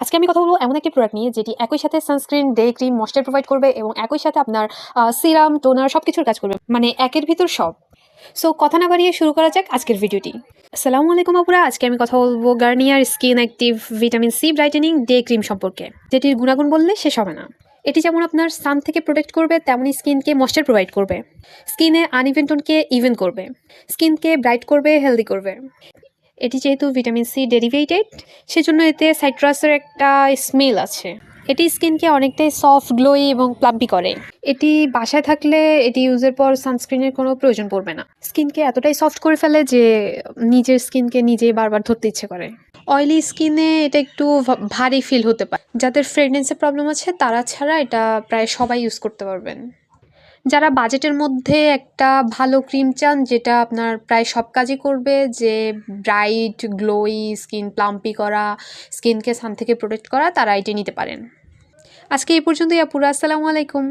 আজকে আমি কথা বলবো এমন একটি প্রোডাক্ট নিয়ে যেটি একই সাথে sunscreen, day cream, moisture provide করবে এবং একই সাথে আপনার সিরাম, টোনার সবকিছুর কাজ করবে, মানে একের ভিতর সব। সো কথা না বাড়িয়ে শুরু করা যাক আজকের ভিডিওটি। আসসালামু আলাইকুম আপুরা, আজকে আমি কথা বলবো Garnier skin active vitamin C brightening day cream সম্পর্কে, যেটির গুণাগুণ বললে শেষ হবে না। এটি যেমন আপনার সান থেকে প্রোটেক্ট করবে, তেমনই স্কিনকে ময়েশ্চার প্রোভাইড করবে, স্কিনে আনইভেন টোনকে ইভেন করবে, স্কিনকে ব্রাইট করবে, হেলদি করবে। এটি যেহেতু ভিটামিন সি ডেরিভেটেড, সেজন্য এতে সাইট্রাসের একটা স্মেল আছে। এটি স্কিনকে অনেকটাই সফট, গ্লোয়ি এবং প্লাম্পি করে। এটি বাসায় থাকলে এটি ইউজের পর সানস্ক্রিনের কোনো প্রয়োজন পড়বে না। স্কিনকে এতটাই সফট করে ফেলে যে নিজের স্কিনকে নিজেই বারবার ধরতে ইচ্ছে করে। অয়েলি স্কিনে এটা একটু ভারী ফিল হতে পারে। যাদের ফ্রেগনেন্সের প্রবলেম আছে তারা ছাড়া এটা প্রায় সবাই ইউজ করতে পারবেন। যারা বাজেটের মধ্যে একটা ভালো ক্রিম চান যেটা আপনার প্রায় সব কাজই করবে, যে ব্রাইট, গ্লোই স্কিন, প্লাম্পি করা, স্কিনকে সান থেকে প্রোটেক্ট করা, তারা এটি নিতে পারেন। আজকে এই পর্যন্তই আপুরা, আসসালামু আলাইকুম।